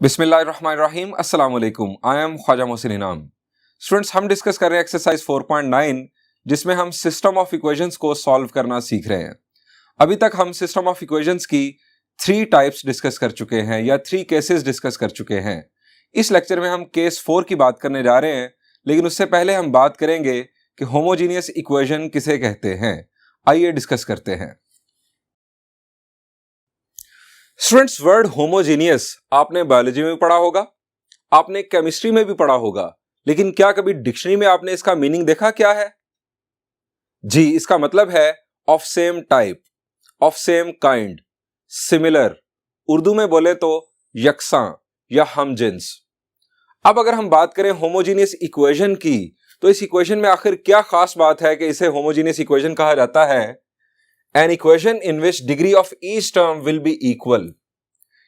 बिस्मिल्लाहिर्रहमानिर्रहीम अस्सलाम वालेकुम। आई एम ख्वाजा मोहसिन इनाम। स्टूडेंट्स, हम डिस्कस कर रहे हैं एक्सरसाइज 4.9 जिसमें हम सिस्टम ऑफ इक्वेशंस को सॉल्व करना सीख रहे हैं। अभी तक हम सिस्टम ऑफ इक्वेशंस की 3 टाइप्स डिस्कस कर चुके हैं या 3 केसेस डिस्कस कर चुके हैं। इस लेक्चर में हम केस 4 की बात करने जा रहे हैं, लेकिन उससे पहले हम बात करेंगे कि होमोजीनियस इक्वेशन किसे कहते हैं। आइए डिस्कस करते हैं। स्टूडेंट्स, वर्ड होमोजीनियस आपने बायोलॉजी में भी पढ़ा होगा, आपने केमिस्ट्री में भी पढ़ा होगा, लेकिन क्या कभी डिक्शनरी में आपने इसका मीनिंग देखा क्या है? जी, इसका मतलब है of same type, of same kind, similar. Urdu में बोले तो यकसां या हमजिन्स। अब अगर हम बात करें होमोजीनियस इक्वेशन की, तो इस इक्वेशन में आखिर क्या खास बात है कि इसे होमोजीनियस इक्वेशन कहा जाता है? An equation in which degree of each term will be equal,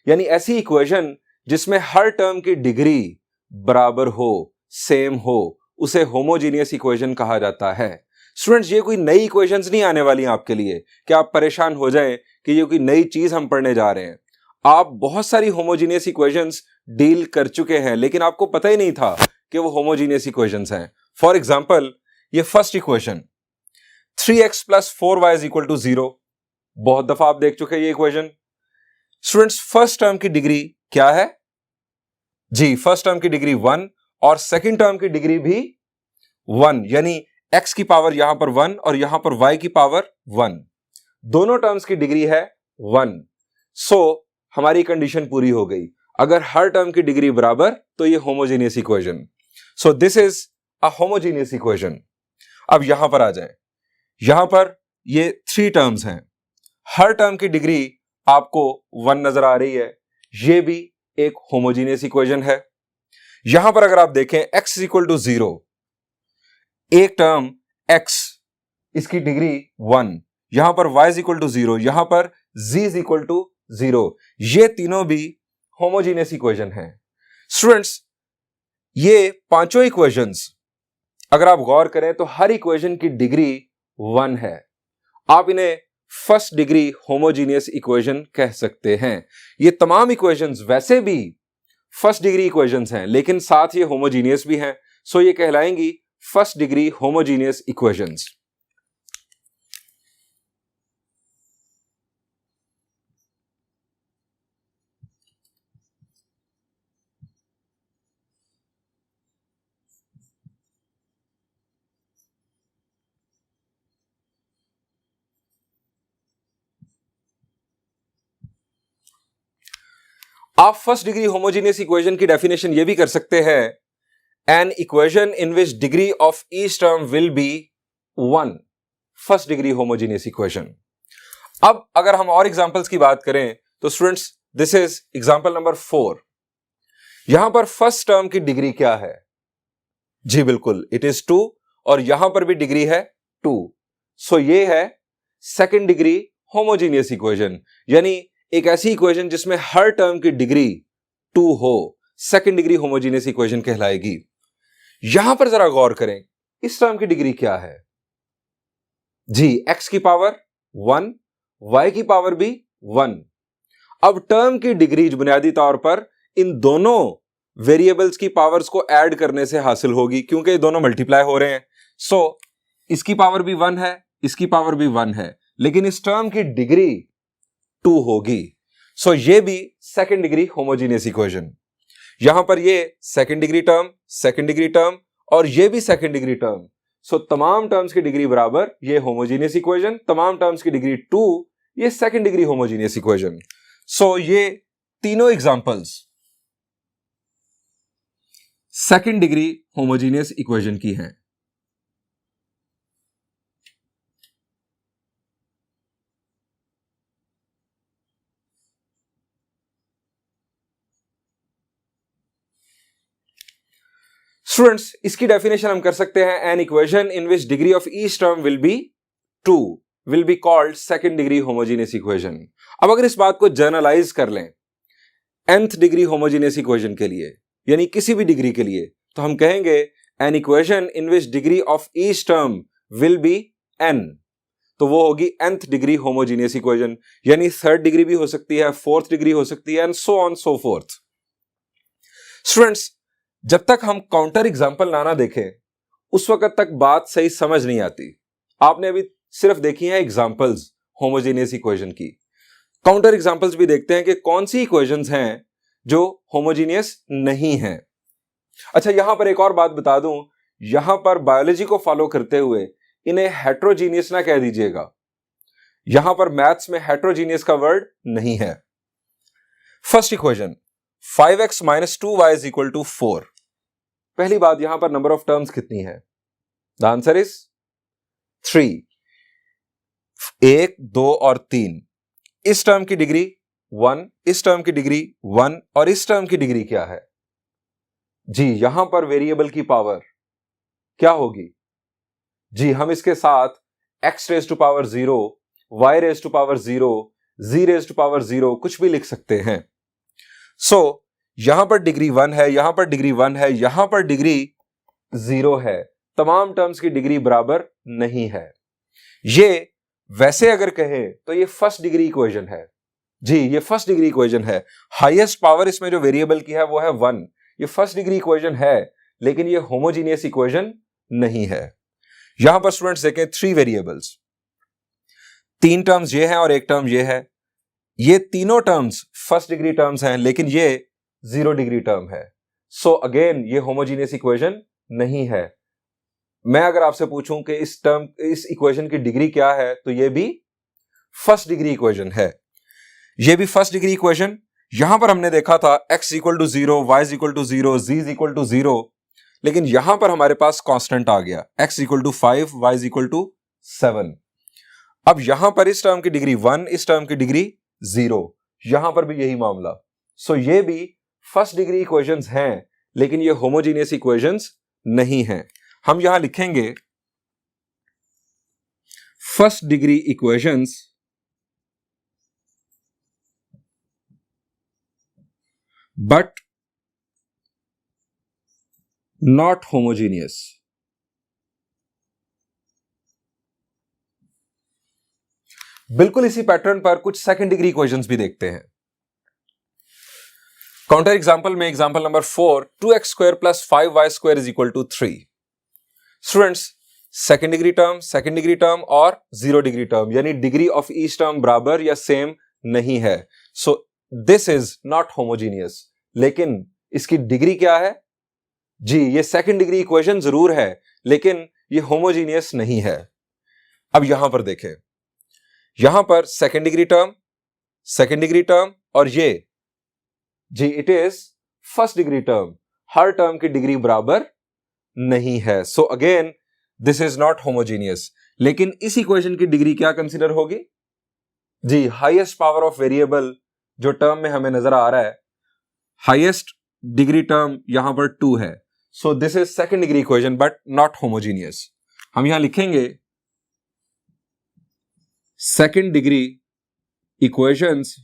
यानी ऐसी इक्वेशन जिसमें हर टर्म की डिग्री बराबर हो, सेम हो, उसे होमोजीनियस इक्वेशन कहा जाता है। स्टूडेंट्स, ये कोई नई इक्वेशंस नहीं आने वाली आपके लिए कि आप परेशान हो जाएं कि ये कोई नई चीज हम पढ़ने जा रहे हैं। आप बहुत सारी होमोजीनियस इक्वेशंस डील कर चुके हैं, लेकिन आपको पता ही नहीं था कि वो होमोजीनियस इक्वेशंस हैं। फॉर एग्जाम्पल, ये फर्स्ट इक्वेशन 3x + 4y = 0, बहुत दफा आप देख चुके हैं ये इक्वेशन। स्टूडेंट्स, फर्स्ट टर्म की डिग्री क्या है? जी, फर्स्ट टर्म की डिग्री 1 और सेकंड टर्म की डिग्री भी 1, यानी x की पावर यहां पर 1 और यहां पर y की पावर 1। दोनों टर्म्स की डिग्री है 1। सो हमारी कंडीशन पूरी हो गई। अगर हर टर्म की डिग्री बराबर तो ये homogeneous equation. So this is a homogeneous equation. अब यहां पर आ जाए, यहां पर ये 3 टर्म्स हैं, हर टर्म की डिग्री आपको 1 नजर आ रही है, ये भी एक होमोजीनियस इक्वेशन है। यहां पर अगर आप देखें x = 0, एक टर्म x, इसकी डिग्री 1, यहां पर y = 0, यहां पर z = 0, ये तीनों भी होमोजीनियस इक्वेशन हैं। स्टूडेंट्स, ये पांचों इक्वेशंस अगर आप गौर करें तो हर इक्वेशन की डिग्री 1 है। आप इन्हें फर्स्ट डिग्री होमोजीनियस इक्वेशन कह सकते हैं। ये तमाम इक्वेशंस वैसे भी फर्स्ट डिग्री इक्वेशंस हैं, लेकिन साथ ये होमोजीनियस भी हैं, सो ये कहलाएंगी फर्स्ट डिग्री होमोजीनियस इक्वेशंस। आप फर्स्ट डिग्री होमोजीनियस इक्वेशन की डेफिनेशन ये भी कर सकते हैं, an equation in which degree of each term will be 1, first degree homogeneous equation. अब अगर हम और एग्जांपल्स की बात करें तो students, this is example number 4। यहां पर फर्स्ट टर्म की डिग्री क्या है? जी बिल्कुल, इट इज 2 और यहां पर भी डिग्री है 2। सो ये है सेकंड डिग्री होमोजीनियस इक्वेशन, यानी एक ऐसी इक्वेशन जिसमें हर टर्म की डिग्री 2 हो, सेकंड डिग्री होमोजीनियस इक्वेशन कहलाएगी। यहां पर जरा गौर करें, इस टर्म की डिग्री क्या है? जी, x की पावर 1, y की पावर भी 1। अब टर्म की डिग्री बुनियादी तौर पर इन दोनों वेरिएबल्स की पावर्स को ऐड करने से हासिल होगी, क्योंकि ये दोनों मल्टीप्लाई हो रहे हैं। सो इसकी पावर भी 1 है, इसकी पावर भी 1 है, लेकिन इस टर्म की डिग्री 2 होगी। सो ये भी सेकंड डिग्री होमोजीनियस इक्वेशन। यहां पर ये second degree term, second degree term और ये भी सेकंड डिग्री टर्म। सो तमाम टर्म्स की डिग्री बराबर, ये होमोजीनियस इक्वेशन। तमाम टर्म्स की डिग्री 2, ये सेकंड डिग्री होमोजीनियस इक्वेशन। सो ये तीनों examples second degree homogeneous equation की हैं। स्टूडेंट्स, इसकी डेफिनेशन हम कर सकते हैं, an equation in which degree of each term will be 2 will be called second degree homogeneous equation. अब अगर इस बात को जर्नलाइज कर लें nth डिग्री होमोजीनियस इक्वेशन के लिए, यानी किसी भी डिग्री के लिए, तो हम कहेंगे an equation in which degree of each term will be n, तो वो होगी nth डिग्री होमोजीनियस इक्वेशन। यानी थर्ड डिग्री भी हो सकती है, फोर्थ डिग्री हो सकती है, and so on so fourth. Students, जब तक हम काउंटर एग्जाम्पल ना देखें उस वक्त तक बात सही समझ नहीं आती। आपने अभी सिर्फ देखी है एग्जाम्पल्स होमोजेनियस इक्वेशन की। काउंटर एग्जाम्पल्स भी देखते हैं कि कौन सी इक्वेशंस हैं जो होमोजेनियस नहीं हैं। अच्छा, यहां पर एक और बात बता दूं, यहां पर बायोलॉजी को फॉलो करते हुए इन्हें हेट्रोजीनियस ना कह दीजिएगा। यहां पर मैथ्स में हेट्रोजीनियस का वर्ड नहीं है। First equation 5x - 2y = 4। पहली बात, यहां पर नंबर ऑफ टर्म्स कितनी है? The answer is 3। 1, 2 और 3। इस टर्म की डिग्री 1, इस टर्म की डिग्री 1 और इस टर्म की डिग्री क्या है? जी, यहां पर वेरिएबल की पावर क्या होगी? जी, हम इसके साथ x⁻0, y⁻0, z⁻0 कुछ भी लिख सकते हैं। सो यहां पर डिग्री 1 है, यहां पर डिग्री 1 है, यहां पर डिग्री 0 है। तमाम टर्म्स की डिग्री बराबर नहीं है। ये वैसे अगर कहें तो ये फर्स्ट डिग्री इक्वेशन है। जी, ये फर्स्ट डिग्री इक्वेशन है। हाईएस्ट पावर इसमें जो वेरिएबल की है वो है 1। ये फर्स्ट डिग्री इक्वेशन है, लेकिन ये होमोजीनियस इक्वेशन नहीं है। यहां पर स्टूडेंट्स देखें, 3 वेरिएबल्स, 3 टर्म्स ये हैं और एक टर्म ये है। ये तीनों टर्म्स फर्स्ट डिग्री टर्म्स हैं, लेकिन ये 0 डिग्री टर्म है। सो अगेन ये होमोजीनियस इक्वेशन नहीं है। मैं अगर आपसे पूछूं कि इस इक्वेशन की डिग्री क्या है, तो ये भी फर्स्ट डिग्री इक्वेशन है। ये भी फर्स्ट डिग्री इक्वेशन। यहां पर हमने देखा था x = 0, y = 0, z = 0, लेकिन यहां पर हमारे पास कांस्टेंट आ गया, x = 5, y = 7। अब यहां पर इस टर्म की डिग्री 1, इस टर्म की डिग्री 0, यहां पर भी यही मामला। सो ये भी फर्स्ट डिग्री इक्वेशंस हैं, लेकिन ये होमोजीनियस इक्वेशंस नहीं हैं। हम यहां लिखेंगे first degree equations but not homogeneous. बिल्कुल इसी पैटर्न पर कुछ सेकंड डिग्री इक्वेशंस भी देखते हैं। काउंटर एग्जांपल में example number 4, 2x² + 5y² = 3। Students, second degree term और 0 डिग्री टर्म, यानी डिग्री ऑफ ईच टर्म बराबर या सेम नहीं है। So this is not homogeneous. लेकिन इसकी डिग्री क्या है? जी, ये सेकंड डिग्री इक्वेशन जरूर है, लेकिन ये होमोजीनियस नहीं है। अब यहां पर देखें, यहां पर सेकंड डिग्री टर्म और ये जी, it is first degree term. हर टर्म की डिग्री बराबर नहीं है। So again this is not homogeneous. लेकिन इस इक्वेशन की डिग्री क्या कंसीडर होगी? जी, हाईएस्ट पावर ऑफ वेरिएबल जो टर्म में हमें नजर आ रहा है, हाईएस्ट डिग्री टर्म यहां पर 2 है। So this is second degree equation but not homogeneous. हम यहां लिखेंगे second degree equations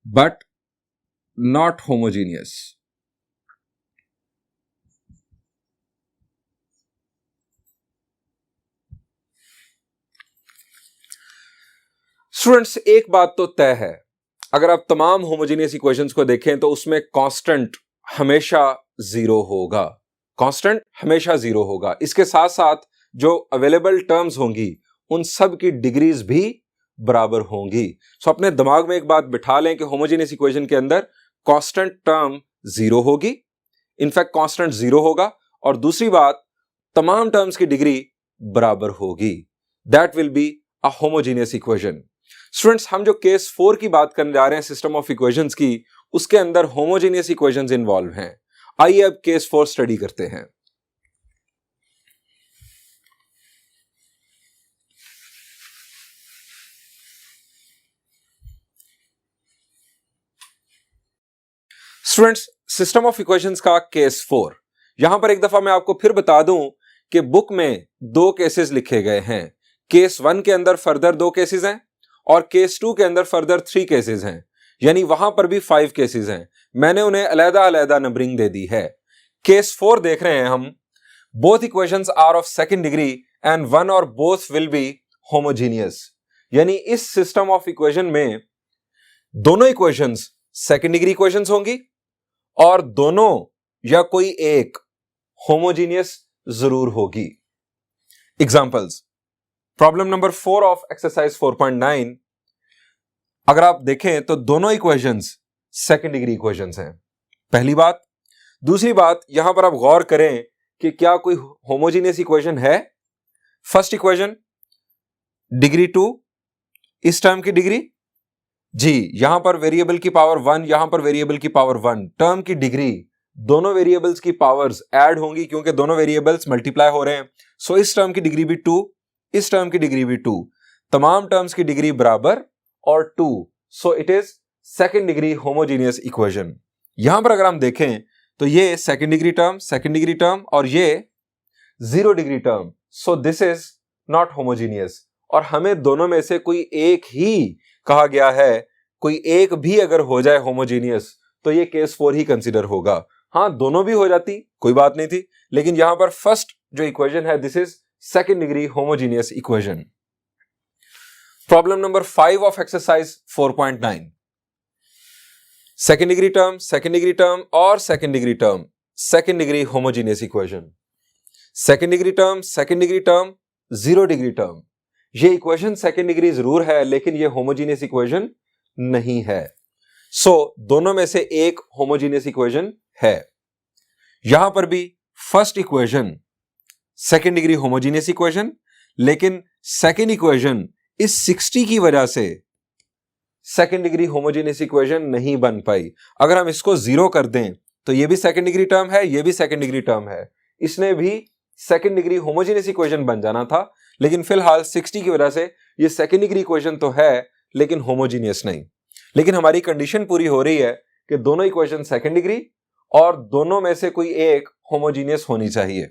but not homogeneous. Students, एक बात तो तय है, अगर आप तमाम होमोजीनियस इक्वेशंस को देखें तो उसमें कांस्टेंट हमेशा 0 होगा। कांस्टेंट हमेशा 0 होगा। इसके साथ साथ जो अवेलेबल टर्म्स होंगी उन सब की डिग्रीज भी बराबर होंगी। सो अपने दिमाग में एक बात बिठा लें कि होमोजीनियस इक्वेशन के अंदर कांस्टेंट टर्म 0 होगी, इनफैक्ट कांस्टेंट 0 होगा, और दूसरी बात तमाम टर्म्स की डिग्री बराबर होगी। That will be a homogeneous equation. Students, हम जो केस 4 की बात करने जा रहे हैं सिस्टम ऑफ इक्वेशंस की, उसके अंदर होमोजीनियस इक्वेशंस इन्वॉल्व हैं। आइए अब केस 4 स्टडी करते हैं। स्टूडेंट्स, सिस्टम ऑफ इक्वेशंस का केस 4। यहां पर एक दफा मैं आपको फिर बता दूं कि बुक में 2 केसेस लिखे गए हैं। केस 1 के अंदर फर्दर 2 केसेस हैं और केस 2 के अंदर फर्दर 3 केसेस हैं, यानी वहां पर भी 5 केसेस हैं। मैंने उन्हें अलग-अलग नंबरिंग दे दी है। केस 4 देख रहे हैं हम। Both equations are of second degree and one और बोथ विल बी होमोजीनियस। यानी इस सिस्टम ऑफ इक्वेशन में दोनों इक्वेशंस सेकंड डिग्री इक्वेशंस होंगी और दोनों या कोई एक होमोजीनियस जरूर होगी। Examples, problem number 4 of exercise 4.9, अगर आप देखें तो दोनों इक्वेशंस सेकंड डिग्री इक्वेशंस हैं, पहली बात। दूसरी बात, यहां पर आप गौर करें कि क्या कोई होमोजीनियस इक्वेशन है। फर्स्ट इक्वेशन डिग्री 2, इस टर्म की डिग्री, जी यहां पर वेरिएबल की पावर 1, यहां पर वेरिएबल की पावर 1, टर्म की डिग्री, दोनों वेरिएबल्स की पावर्स ऐड होंगी क्योंकि दोनों वेरिएबल्स मल्टीप्लाई हो रहे हैं। सो इस टर्म की डिग्री भी 2, इस टर्म की डिग्री भी 2, तमाम टर्म्स की डिग्री बराबर और 2, so it is second degree homogeneous equation. यहां पर अगर हम देखें तो ये सेकेंड डिग्री टर्म और ये 0 degree term, so this is not homogeneous. और हमें दोनों में से कोई एक ही कहा गया है, कोई एक भी अगर हो जाए होमोजीनियस तो ये केस 4 ही कंसीडर होगा। हां, दोनों भी हो जाती कोई बात नहीं थी, लेकिन यहां पर फर्स्ट जो इक्वेशन है this is second degree homogeneous equation. Problem number 5 of exercise 4.9, second degree term और second degree homogeneous equation. Second degree term 0 degree term, ये इक्वेशन सेकेंड डिग्री जरूर है लेकिन ये होमोजीनियस इक्वेशन नहीं है। सो दोनों में से एक होमोजीनियस इक्वेशन है। यहां पर भी first equation second degree homogeneous equation, लेकिन सेकेंड इक्वेशन इस 60 की वजह से सेकेंड डिग्री होमोजीनियस इक्वेशन नहीं बन पाई। अगर हम इसको 0 कर दें तो ये भी सेकेंड डिग्री टर्म है, ये भी सेकेंड डिग्री टर्म है, इसने भी सेकेंड डिग्री होमोजीनियस इक्वेशन बन जाना था, लेकिन फिलहाल 60 की वजह से ये सेकेंड डिग्री इक्वेशन तो है लेकिन होमोजीनियस नहीं। लेकिन हमारी कंडीशन पूरी हो रही है कि दोनों इक्वेशन सेकेंड डिग्री और दोनों में से कोई एक होमोजीनियस होनी चाहिए।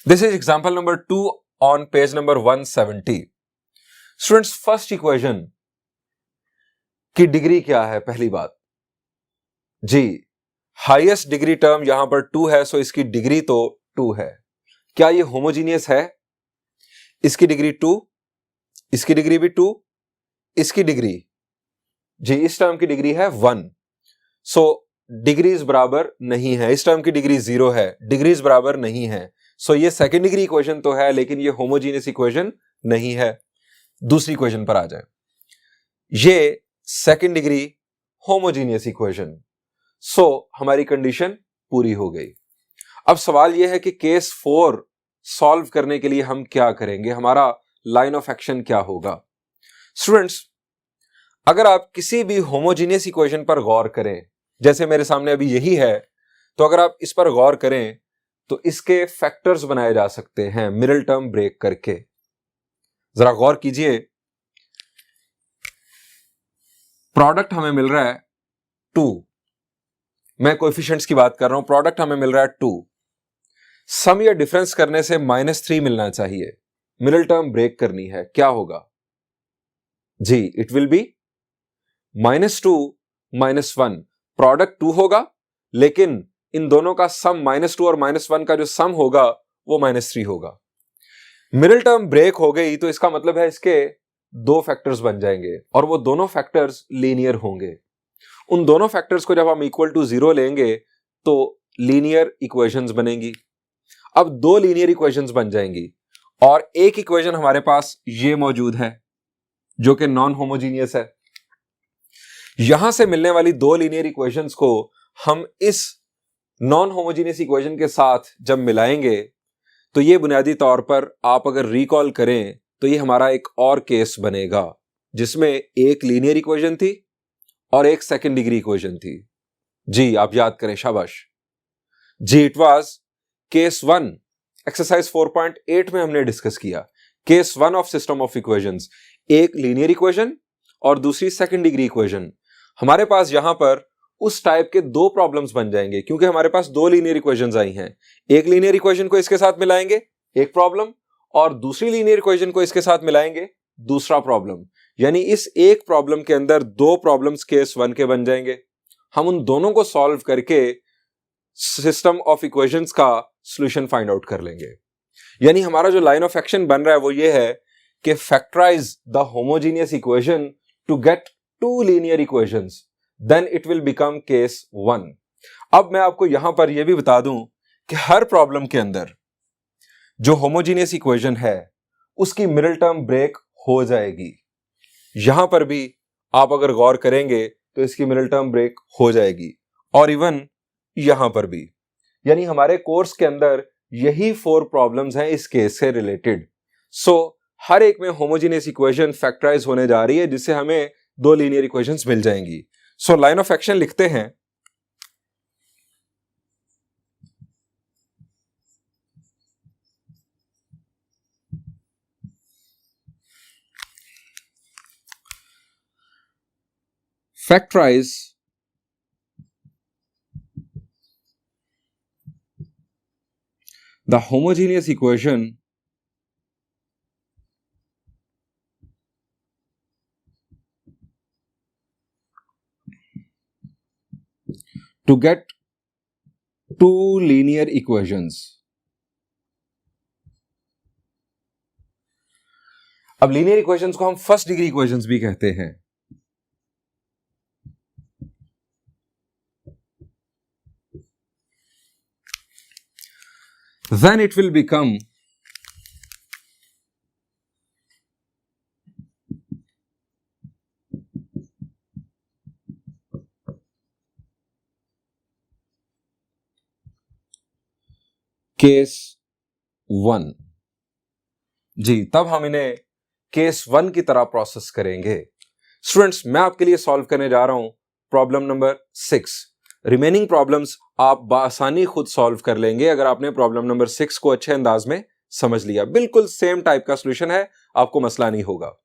This is example number 2 on page number 170। Students, first equation की डिग्री क्या है? पहली बात जी, हाईएस्ट डिग्री टर्म यहां पर 2 है, सो इसकी डिग्री तो 2 है। क्या ये होमोजीनियस है? इसकी डिग्री 2, इसकी डिग्री भी 2, इसकी डिग्री जी, इस टर्म की डिग्री है 1, सो डिग्रीज बराबर नहीं है। इस टर्म की डिग्री 0 है, डिग्रीज बराबर नहीं है, सो ये सेकेंड डिग्री इक्वेशन तो है लेकिन ये होमोजीनियस इक्वेशन नहीं है। दूसरी इक्वेशन पर आ जाए, ये सेकेंड डिग्री होमोजीनियस इक्वेशन, सो हमारी कंडीशन पूरी हो गई। अब सवाल यह है कि केस 4 सॉल्व करने के लिए हम क्या करेंगे, हमारा लाइन ऑफ एक्शन क्या होगा। स्टूडेंट्स, अगर आप किसी भी होमोजीनियस इक्वेशन पर गौर करें, जैसे मेरे सामने अभी यही है, तो अगर आप इस पर गौर करें तो इसके फैक्टर्स बनाए जा सकते हैं मिडिल टर्म ब्रेक करके। जरा गौर कीजिए, प्रोडक्ट हमें मिल रहा है 2, मैं कोएफिशिएंट्स की बात कर रहा हूं, प्रोडक्ट हमें मिल रहा है 2, सम या डिफरेंस करने से -3 मिलना चाहिए, मिडिल टर्म ब्रेक करनी है, क्या होगा जी? इट विल बी -2 -1, प्रोडक्ट 2 होगा लेकिन इन दोनों का सम -2 और -1 का जो सम होगा वो -3 होगा। मिडिल टर्म ब्रेक हो गई तो इसका मतलब है इसके 2 फैक्टर्स बन जाएंगे और वो दोनों फैक्टर्स लीनियर होंगे। उन दोनों फैक्टर्स को जब हम इक्वल टू 0 लेंगे तो लीनियर इक्वेशंस बनेंगी। अब 2 लीनियर इक्वेशंस बन जाएंगी और एक इक्वेशन हमारे पास ये मौजूद है जो कि नॉन होमोजीनियस है। यहां से मिलने वाली 2 लीनियर इक्वेशंस को हम इस नॉन होमोजीनियस इक्वेशन के साथ जब मिलाएंगे तो ये बुनियादी तौर पर आप अगर रिकॉल करें तो ये हमारा एक और केस बनेगा जिसमें एक लीनियर इक्वेशन थी और एक सेकेंड डिग्री इक्वेशन थी। जी, आप याद करें, शाबाश जी, इट वाज केस 1 एक्सरसाइज 4.8 में हमने डिस्कस किया। Case 1 of system of equations, एक लीनियर इक्वेशन और दूसरी सेकेंड डिग्री इक्वेशन। हमारे पास यहां पर उस टाइप के 2 प्रॉब्लम्स बन जाएंगे क्योंकि हमारे पास 2 लीनियर इक्वेशंस आई हैं। एक लीनियर इक्वेशन को इसके साथ मिलाएंगे, एक प्रॉब्लम, और दूसरी लीनियर इक्वेशन को इसके साथ मिलाएंगे, दूसरा प्रॉब्लम। यानी इस एक प्रॉब्लम के अंदर 2 प्रॉब्लम्स केस 1 के बन जाएंगे। हम उन दोनों को सॉल्व करके सिस्टम ऑफ इक्वेशंस का सॉल्यूशन फाइंड आउट कर लेंगे। यानी हमारा जो लाइन ऑफ एक्शन बन रहा है वो ये है कि factorise the homogeneous equation to get 2 linear equations then it will become case 1। अब मैं आपको यहां पर यह भी बता दूं कि हर प्रॉब्लम के अंदर जो होमोजीनियस इक्वेशन है उसकी मिडिल टर्म ब्रेक हो जाएगी। यहां पर भी आप अगर गौर करेंगे तो इसकी मिडिल टर्म ब्रेक हो जाएगी, और इवन यहां पर भी। यानी हमारे कोर्स के अंदर यही 4 प्रॉब्लम्स हैं इस केस से रिलेटेड। सो हर एक में होमोजीनियस इक्वेशन फैक्टराइज होने जा रही है, जिससे हमें 2 लीनियर इक्वेशंस मिल जाएंगी। सो लाइन ऑफ एक्शन लिखते हैं। Factorise the homogeneous equation to get 2 linear equations। अब लीनियर इक्वेशंस को हम फर्स्ट डिग्री इक्वेशंस भी कहते हैं। then it will become case 1। जी, तब हम इन्हें केस 1 की तरह प्रोसेस करेंगे। स्टूडेंट्स, मैं आपके लिए सॉल्व करने जा रहा हूं प्रॉब्लम नंबर 6। रिमेनिंग प्रॉब्लम्स आप बआसानी खुद सॉल्व कर लेंगे अगर आपने प्रॉब्लम नंबर 6 को अच्छे अंदाज में समझ लिया। बिल्कुल सेम टाइप का सॉल्यूशन है, आपको मसला नहीं होगा।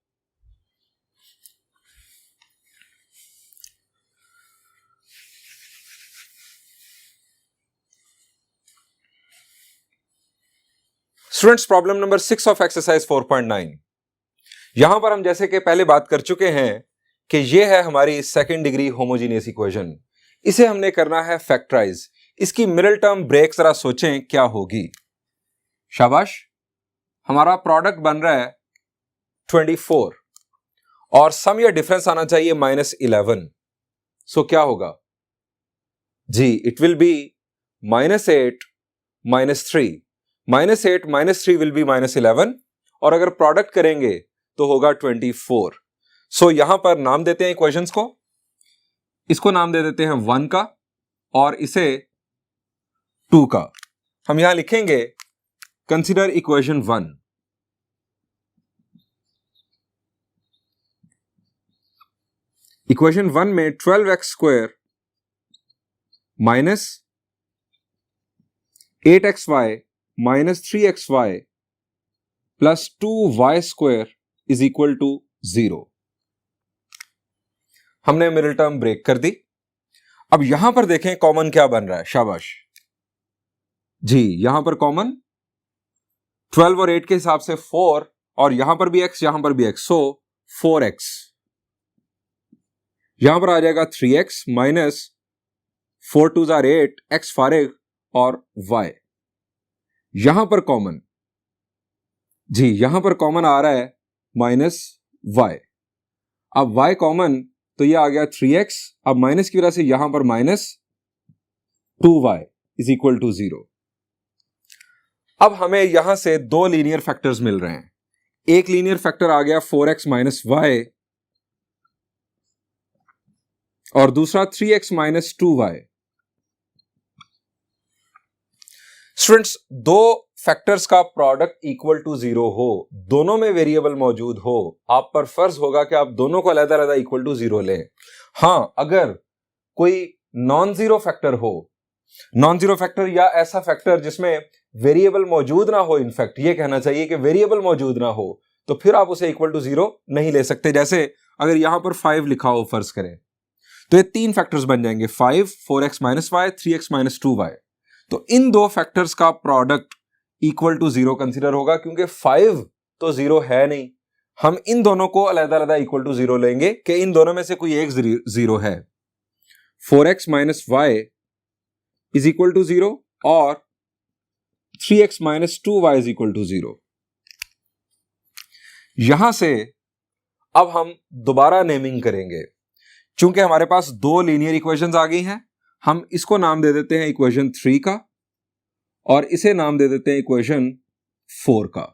Students, problem number 6 of exercise 4.9। यहां पर हम जैसे कि पहले बात कर चुके हैं कि यह है हमारी सेकंड डिग्री होमोजीनियस इक्वेशन। इसे हमने करना है फैक्टराइज। इसकी मिडिल टर्म ब्रेक जरा सोचें क्या होगी। शाबाश, हमारा प्रोडक्ट बन रहा है 24 और सम या डिफरेंस आना चाहिए -11। सो क्या होगा जी, it will be -8 -3। -8 -3 will be -11, और अगर प्रोडक्ट करेंगे तो होगा 24। सो यहां पर नाम देते हैं इक्वेशंस को। इसको नाम दे देते हैं 1 का और इसे 2 का। हम यहां लिखेंगे कंसीडर इक्वेशन 1। इक्वेशन 1 में 12x² minus 8xy minus 3xy plus 2y² is equal to 0। हमने मिडिल टर्म ब्रेक कर दी। अब यहां पर देखें कॉमन क्या बन रहा है। शाबाश जी, यहां पर कॉमन 12 और 8 के हिसाब से 4, और यहां पर भी x, यहां पर भी x, सो 4x। यहां पर आ जाएगा 3x माइनस 4 2 जार 8, x फारिग और y। यहां पर कॉमन जी, यहां पर कॉमन आ रहा है -y। अब y कॉमन तो ये आ गया 3x। अब माइनस की वजह से यहां पर -2y इज इक्वल टू 0। अब हमें यहां से 2 लीनियर फैक्टर्स मिल रहे हैं। एक लीनियर फैक्टर आ गया 4x माइनस y और दूसरा 3x minus 2y। Students, 2 factors का प्रोडक्ट इक्वल टू 0 हो, दोनों में वेरिएबल मौजूद हो, आप पर फर्ज होगा कि आप दोनों को अलग-अलग इक्वल टू 0 लें। हां, अगर कोई नॉन जीरो फैक्टर हो, नॉन जीरो फैक्टर या ऐसा फैक्टर जिसमें वेरिएबल मौजूद ना हो, इनफैक्ट ये कहना चाहिए कि वेरिएबल मौजूद ना हो, तो फिर आप उसे इक्वल टू 0 नहीं ले सकते। जैसे अगर यहां पर 5 लिखा हो फर्ज करें, तो ये 3 फैक्टर्स बन जाएंगे, 5, 4x minus y, 3x minus 2y। तो इन 2 फैक्टर्स का प्रोडक्ट इक्वल टू 0 कंसीडर होगा, क्योंकि 5 तो 0 है नहीं। हम इन दोनों को अलग-अलग इक्वल टू 0 लेंगे कि इन दोनों में से कोई एक 0 है। 4x minus y is equal to 0 और 3x minus 2y is equal to 0। यहां से अब हम दोबारा नेमिंग करेंगे। चूंकि हमारे पास दो लीनियर इक्वेशंस आ गई हैं, हम इसको नाम दे देते हैं इक्वेशन 3 का और इसे नाम दे देते हैं इक्वेशन 4 का।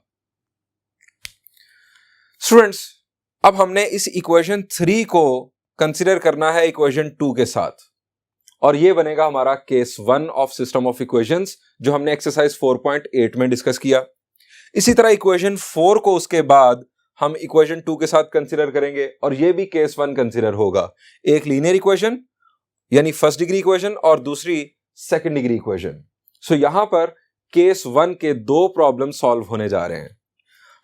स्टूडेंट्स, अब हमने इस इक्वेशन 3 को कंसीडर करना है इक्वेशन 2 के साथ और यह बनेगा हमारा case 1 of system of equations जो हमने एक्सरसाइज 4.8 में डिस्कस किया। इसी तरह इक्वेशन 4 को उसके बाद हम इक्वेशन 2 के साथ कंसीडर करेंगे और यह भी केस 1 कंसीडर होगा। एक लीनियर इक्वेशन यानी फर्स्ट डिग्री इक्वेशन और दूसरी सेकंड डिग्री इक्वेशन। सो यहां पर केस 1 के दो प्रॉब्लम सॉल्व होने जा रहे हैं।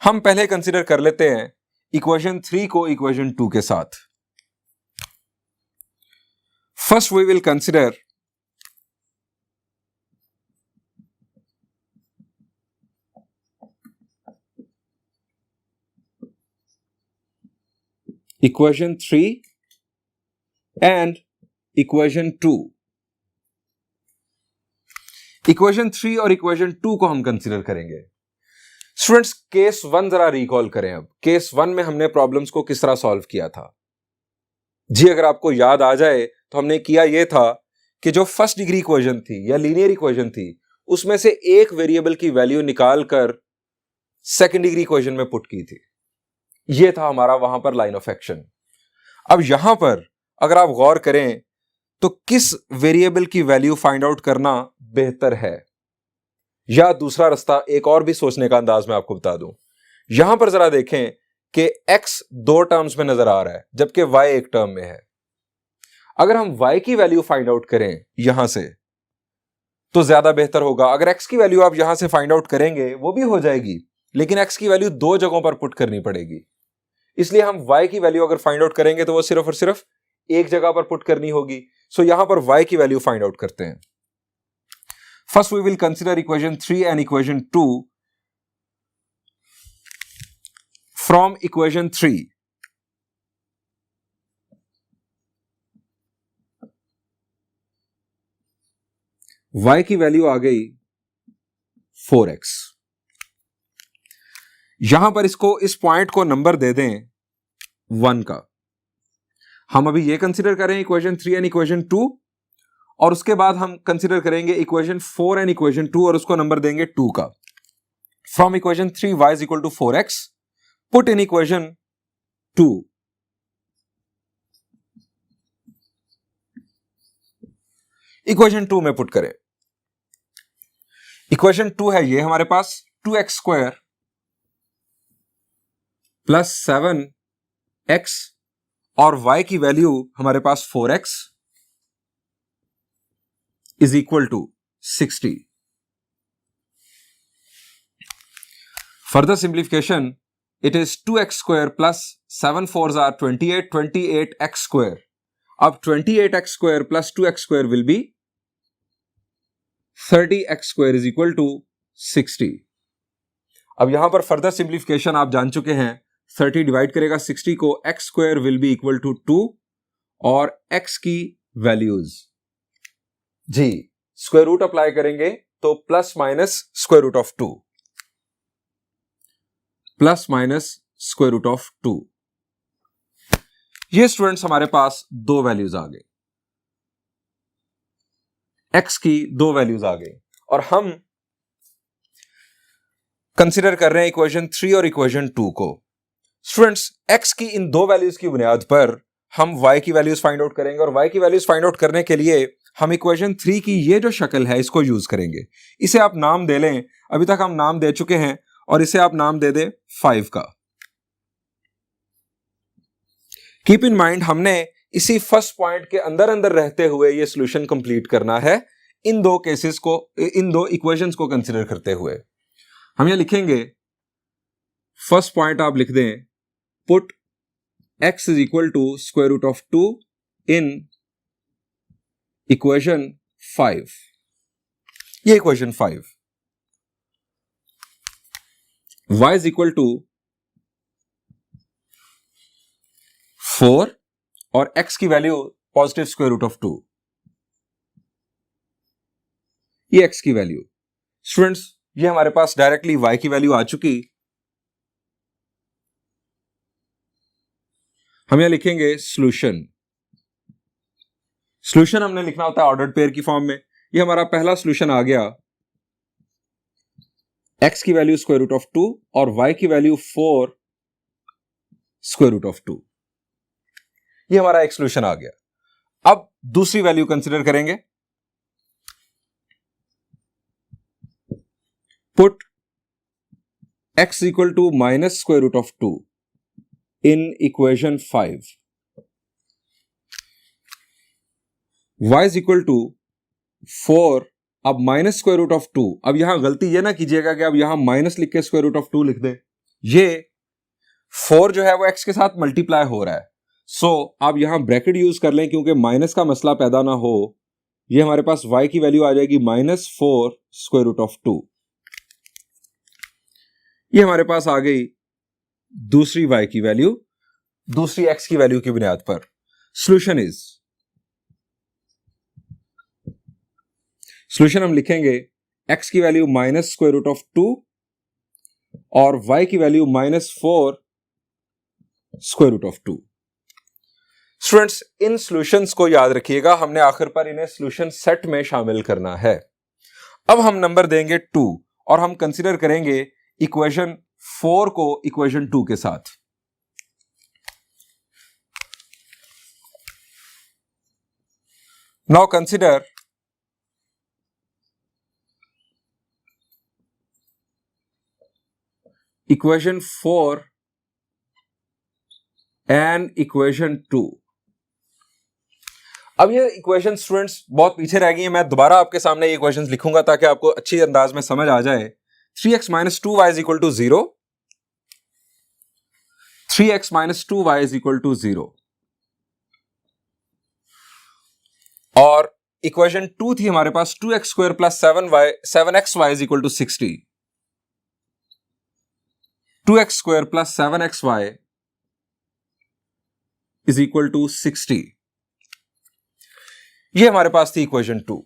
हम पहले कंसीडर कर लेते हैं इक्वेशन 3 को इक्वेशन 2 के साथ। First we will consider equation 3 and equation 2। Equation 3 और इक्वेशन 2 को हम कंसीडर करेंगे। स्टूडेंट्स, केस 1 जरा रिकॉल करें। अब केस 1 में हमने प्रॉब्लम्स को किस तरह सॉल्व किया था? जी, अगर आपको याद आ जाए तो हमने किया यह था कि जो फर्स्ट डिग्री इक्वेशन थी या लीनियर इक्वेशन थी उसमें से एक वेरिएबल की वैल्यू निकालकर सेकंड डिग्री इक्वेशन में पुट की थी। यह था हमारा वहां पर लाइन ऑफ एक्शन। अब यहां पर अगर आप गौर करें तो किस वेरिएबल की वैल्यू फाइंड आउट करना बेहतर है, या दूसरा रास्ता एक और भी सोचने का अंदाज मैं आपको बता दूं। यहां पर जरा देखें कि x दो टर्म्स में नजर आ रहा है जबकि y एक टर्म में है। अगर हम y की वैल्यू फाइंड आउट करें यहां से तो ज्यादा बेहतर होगा। अगर x की वैल्यू आप यहां से फाइंड आउट करेंगे वो भी हो जाएगी, लेकिन x की वैल्यू दो जगहों पर पुट करनी पड़ेगी। इसलिए हम y की वैल्यू अगर फाइंड आउट करेंगे तो वो सिर्फ और सिर्फ एक जगह पर पुट करनी होगी। सो यहां पर y की वैल्यू फाइंड आउट करते हैं। First we will consider equation 3 and equation 2 from equation 3। y की वैल्यू आ गई 4x। यहां पर इसको इस पॉइंट को नंबर दे दें 1 का। हम अभी ये कंसीडर करें इक्वेशन 3 एंड इक्वेशन 2 और उसके बाद हम कंसीडर करेंगे इक्वेशन 4 एंड इक्वेशन 2 और उसको नंबर देंगे 2 का। From equation 3 y is equal to 4x, put in equation 2। Equation 2 में पुट करें। इक्वेशन 2 है ये हमारे पास 2x स्क्वायर प्लस 7x और y की वैल्यू हमारे पास 4x is equal to 60। Further simplification, it is 2x square plus 7 4s are 28, 28x square. अब 28x square plus 2x square will be 30x square is equal to 60। अब यहां पर further simplification आप जान चुके हैं, 30 डिवाइड करेगा 60 को, x square will be equal to 2 और x की वैल्यूज जी स्क्वायर रूट अप्लाई करेंगे तो plus minus square root of 2, plus minus square root of 2। ये स्टूडेंट्स हमारे पास दो वैल्यूज आ गई, x की दो वैल्यूज आ गई और हम कंसीडर कर रहे हैं इक्वेशन 3 और इक्वेशन 2 को। स्टूडेंट्स, x की इन दो वैल्यूज की बुनियाद पर हम y की वैल्यूज फाइंड आउट करेंगे और y की वैल्यूज फाइंड आउट करने के लिए हम इक्वेशन 3 की ये जो शक्ल है इसको यूज करेंगे। इसे आप नाम दे लें, अभी तक हम नाम दे चुके हैं, और इसे आप नाम दे दें 5 का। कीप इन माइंड, हमने इसी फर्स्ट पॉइंट के अंदर अंदर रहते हुए ये सॉल्यूशन कंप्लीट करना है इन दो केसेस को, इन दो इक्वेशंस को कंसीडर करते हुए। हम ये लिखेंगे, फर्स्ट पॉइंट आप लिख दें, put x is equal to square root of 2 in equation 5। ये equation 5, y is equal to 4 और x की value positive square root of 2, ये x की वैल्यू। स्टूडेंट्स, ये हमारे पास डायरेक्टली y की वैल्यू आ चुकी। हम यहां लिखेंगे सॉल्यूशन सॉल्यूशन हमने लिखना होता है ऑर्डर्ड पेयर की फॉर्म में। ये हमारा पहला सॉल्यूशन आ गया, x की वैल्यू स्क्वायर रूट ऑफ 2 और y की वैल्यू 4 स्क्वायर रूट ऑफ 2। ये हमारा एक सॉल्यूशन आ गया। अब दूसरी वैल्यू कंसीडर करेंगे। Put x equal to minus square root of 2 in equation 5, y is equal to 4। अब माइनस स्क्वायर रूट ऑफ 2, अब यहां गलती ये ना कीजिएगा कि अब यहां माइनस लिख के स्क्वायर रूट ऑफ 2 लिख दे। ये 4 जो है वो x के साथ मल्टीप्लाई हो रहा है, सो आप यहां ब्रैकेट यूज कर लें क्योंकि माइनस का मसला पैदा ना हो। ये हमारे पास y की वैल्यू आ जाएगी -4 स्क्वायर रूट ऑफ 2। ये हमारे पास आ गई दूसरी y की वैल्यू, दूसरी x की वैल्यू की बुनियाद पर। सॉल्यूशन इज, सॉल्यूशन हम लिखेंगे x की value minus square root of 2 और y की value -4 square root of 2। Students, इन सॉल्यूशंस को याद रखिएगा, हमने आखिर पर इन्हें सॉल्यूशन सेट में शामिल करना है। अब हम नंबर देंगे 2 और हम कंसीडर करेंगे इक्वेशन 4 को इक्वेशन 2 के साथ। Now consider equation 4 and equation 2। अब ये इक्वेशन स्टूडेंट्स बहुत पीछे रह गई हैं। मैं दोबारा आपके सामने ये इक्वेशंस लिखूंगा ताकि आपको अच्छी अंदाज में समझ आ जाए। 3x minus 2y is equal to 0, 3x minus 2y is equal to 0। और इक्वेशन 2 थी हमारे पास 2x square plus 7xy is equal to 60। 2x square plus 7xy is equal to 60। ये हमारे पास थी इक्वेशन 2।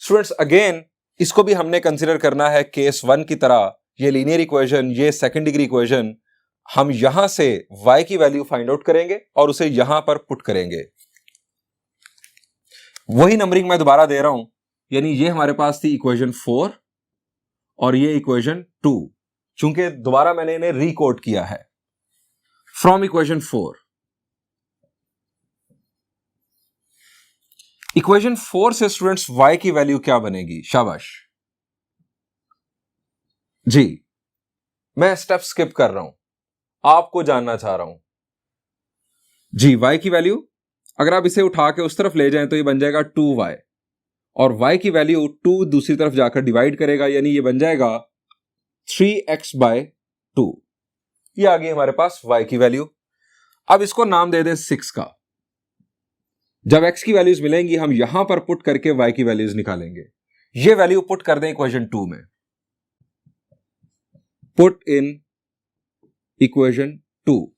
स्टूडेंट्स, अगेन इसको भी हमने कंसीडर करना है केस 1 की तरह। ये लीनियर इक्वेशन, ये सेकंड डिग्री इक्वेशन, हम यहां से y की वैल्यू फाइंड आउट करेंगे और उसे यहां पर पुट करेंगे। वही नंबरिंग मैं दोबारा दे रहा हूं, यानी ये हमारे पास थी इक्वेशन 4 और ये इक्वेशन 2, चूंकि दोबारा मैंने इन्हें रिकोड किया है। फ्रॉम इक्वेशन 4, इक्वेशन 4 से स्टूडेंट्स y की वैल्यू क्या बनेगी? शाबाश जी, मैं स्टेप स्किप कर रहा हूं, आपको जानना चाह रहा हूं जी। y की वैल्यू अगर आप इसे उठा के उस तरफ ले जाएं तो ये बन जाएगा 2y और y की वैल्यू 2 दूसरी तरफ जाकर डिवाइड करेगा, यानी ये बन जाएगा 3x/2। ये आ गई हमारे पास y की वैल्यू। अब इसको नाम दे दें 6 का। जब x की वैल्यूज मिलेंगी हम यहां पर पुट करके y की वैल्यूज निकालेंगे। ये वैल्यू पुट कर दें इक्वेशन 2 में। पुट इन इक्वेशन 2,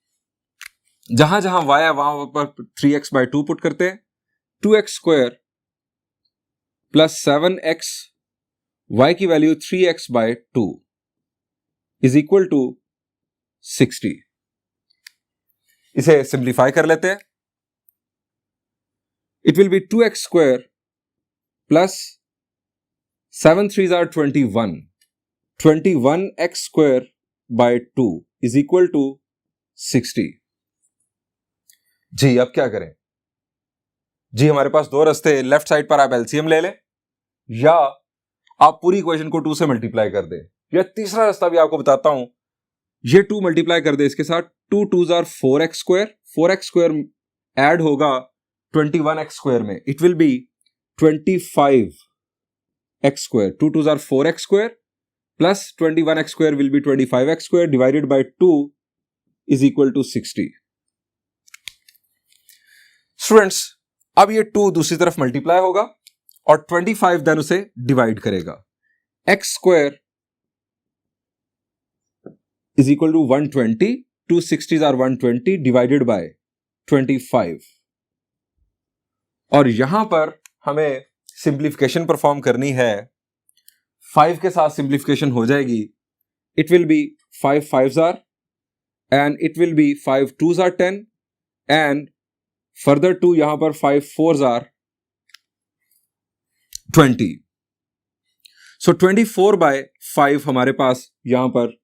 जहां जहां y है वहां पर 3x/2 पुट करते हैं। 2x square plus 7x, y की value 3x/2 is equal to 60। इसे सिंप्लीफाई कर लेते हैं। It will be 2x square plus 7 3s are 21. 21x square by 2 is equal to 60. जी, अब क्या करें जी? हमारे पास दो रास्ते, लेफ्ट साइड पर आप एलसीएम ले लें या आप पूरी इक्वेशन को 2 से मल्टीप्लाई कर दें, या तीसरा रास्ता भी आपको बताता हूं। ये 2 मल्टीप्लाई कर दे इसके साथ, 2 2s are 4x square, 4x square add होगा 21x स्क्वायर में, it will be 25x square. 2 2s are 4x square plus 21x square will be 25x square divided by 2 is equal to 60। Students, अब ये 2 दूसरी तरफ मल्टीप्लाई होगा और 25 then उसे डिवाइड करेगा। x square is equal to 120, 2 60s are 120 divided by 25। और यहां पर हमें सिंप्लीफिकेशन परफॉर्म करनी है। 5 के साथ सिंप्लीफिकेशन हो जाएगी। It will B 5 5s are and it will B 5 2s are 10 and further 2 यहां पर 5 4s are 20। सो 24/5 हमारे पास यहां पर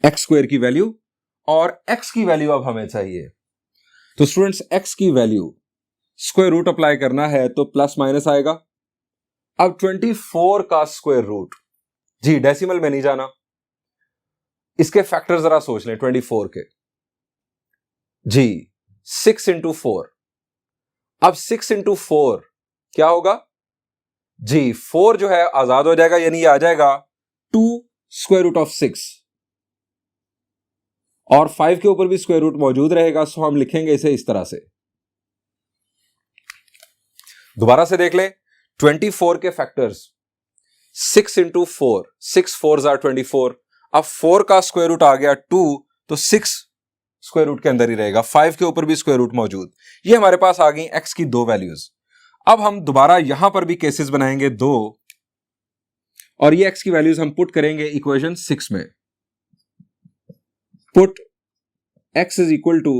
एक्स स्क्वायर की वैल्यू, और एक्स की वैल्यू अब हमें चाहिए। तो स्टूडेंट्स, एक्स की वैल्यू स्क्वायर रूट अप्लाई करना है तो प्लस माइनस आएगा। अब 24 का स्क्वायर रूट, जी डेसिमल में नहीं जाना, इसके फैक्टर जरा सोच लें 24 के। जी 6 इंटू 4। अब 6 इंटू 4 क्या होगा? जी 4 जो है आजाद हो जाएगा, यानी ये आ जाएगा 2 स्क्वायर रूट ऑफ 6, और 5 के ऊपर भी स्क्वायर रूट मौजूद रहेगा। सो हम लिखेंगे इसे इस तरह से। दोबारा से देख लें, 24 के फैक्टर्स 6 इंटू 4, 6 4 जार 24। अब 4 का स्क्वायर रूट आ गया 2, तो 6 स्क्वायर रूट के अंदर ही रहेगा, 5 के ऊपर भी स्क्वायर रूट मौजूद। ये हमारे पास आ गई एक्स की दो वैल्यूज। अब हम दोबारा यहां पर भी केसेस बनाएंगे दो, और ये एक्स की वैल्यूज हम पुट करेंगे इक्वेशन 6 में। Put x is equal to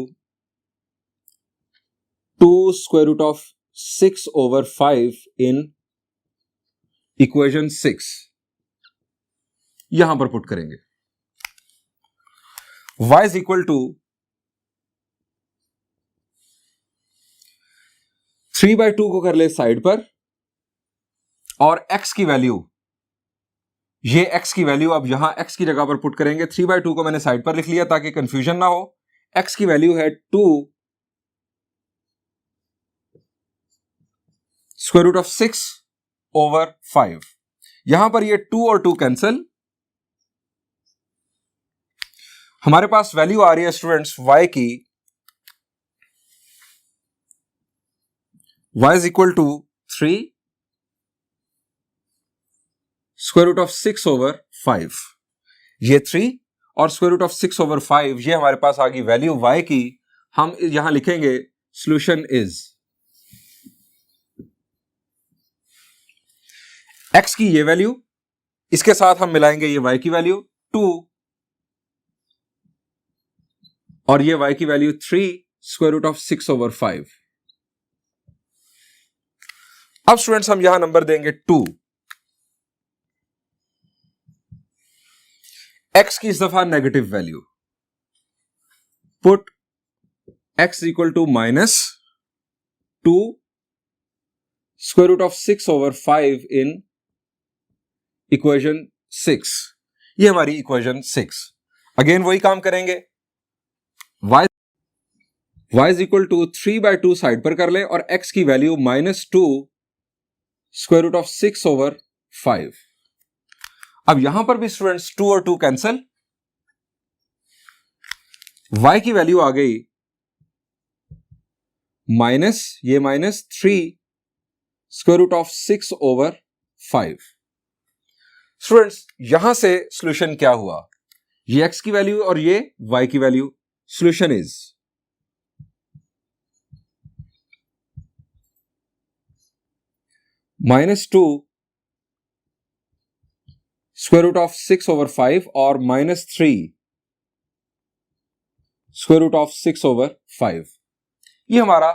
2 square root of 6 over 5 in equation 6, यहां पर पुट करेंगे। y इज इक्वल टू 3/2 को कर ले साइड पर, और x की वैल्यू, ये x की वैल्यू अब यहां x की जगह पर पुट करेंगे। 3/2 को मैंने साइड पर लिख लिया ताकि कंफ्यूजन ना हो। x की वैल्यू है 2 स्क्वायर रूट ऑफ 6 over 5। यहां पर ये 2 और 2 कैंसिल, हमारे पास वैल्यू आ रही है स्टूडेंट्स y की, y is equal to 3 square root of 6 over 5। ये 3 और स्क्वायर रूट ऑफ 6 over 5, ये हमारे पास आ गई वैल्यू y की। हम यहां लिखेंगे सॉल्यूशन इज, x की ये वैल्यू, इसके साथ हम मिलाएंगे ये y की वैल्यू 2, और ये y की value 3 square root of 6 over 5। अब स्टूडेंट्स हम यहां नंबर देंगे 2। x की इस दफा negative value, put x equal to -2 square root of 6 over 5 in equation 6। ये हमारी इक्वेशन 6। अगेन वही काम करेंगे, y is equal to 3/2 side पर कर ले, और x की value -2 square root of 6 over 5। अब यहां पर भी स्टूडेंट्स 2 और 2 कैंसिल, y की वैल्यू आ गई -3 square root of 6 over 5। Students यहां से सॉल्यूशन क्या हुआ? ये x की वैल्यू और ये y की value, solution is -2 square root of 6 over 5 और -3 स्क्वायर रूट ऑफ 6 over 5। ये हमारा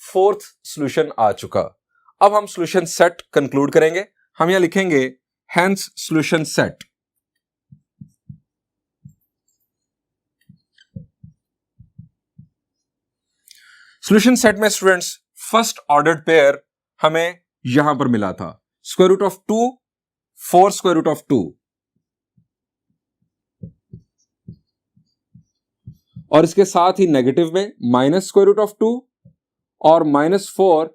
फोर्थ सॉल्यूशन आ चुका। अब हम सॉल्यूशन सेट कंक्लूड करेंगे। हम यहां लिखेंगे hence solution set. Solution set में स्टूडेंट्स फर्स्ट ऑर्डर्ड पेयर हमें यहां पर मिला था, square root of 2 4 square root of 2, और इसके साथ ही नेगेटिव में माइनस स्क्वायर रूट ऑफ 2 और -4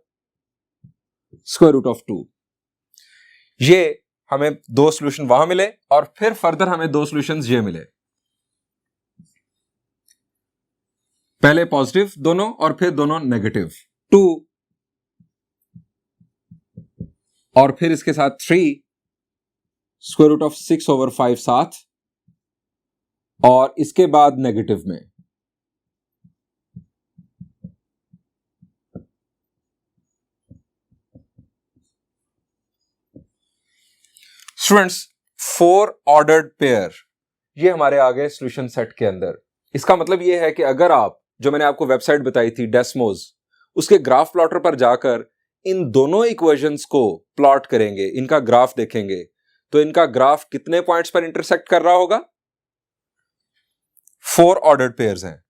स्क्वायर रूट ऑफ 2। ये हमें दो सॉल्यूशन वहां मिले, और फिर फर्दर हमें दो सॉल्यूशंस ये मिले, पहले पॉजिटिव दोनों और फिर दोनों नेगेटिव, 2 और फिर इसके साथ 3 स्क्वायर रूट ऑफ 6 over 5 साथ, और इसके बाद नेगेटिव में स्टूडेंट्स 4 ऑर्डर्ड पेयर, ये हमारे आ गए सॉल्यूशन सेट के अंदर। इसका मतलब ये है कि अगर आप, जो मैंने आपको वेबसाइट बताई थी डेस्मोज, उसके ग्राफ प्लॉटर पर जाकर इन दोनों इक्वेशंस को प्लॉट करेंगे, इनका ग्राफ देखेंगे, तो इनका ग्राफ कितने पॉइंट्स पर इंटरसेक्ट कर रहा होगा? 4 ऑर्डर्ड पेयर्स हैं,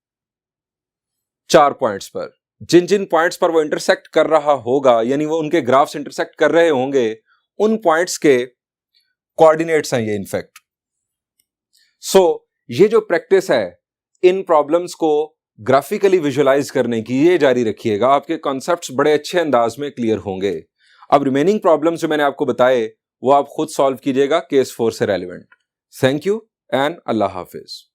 4 पॉइंट्स पर। जिन जिन पॉइंट्स पर वो इंटरसेक्ट कर रहा होगा, यानी वो उनके ग्राफ्स इंटरसेक्ट कर रहे होंगे, उन पॉइंट्स के कोऑर्डिनेट्स हैं ये इनफैक्ट। सो ये जो प्रैक्टिस है इन प्रॉब्लम्स को ग्राफिकली विजुअलाइज करने की, ये जारी रखिएगा, आपके कॉन्सेप्ट्स बड़े अच्छे अंदाज में क्लियर होंगे। अब रिमेनिंग प्रॉब्लम्स जो मैंने आपको बताए वो आप खुद सॉल्व कीजिएगा केस 4 से relevant. Thank you and Allah Hafiz.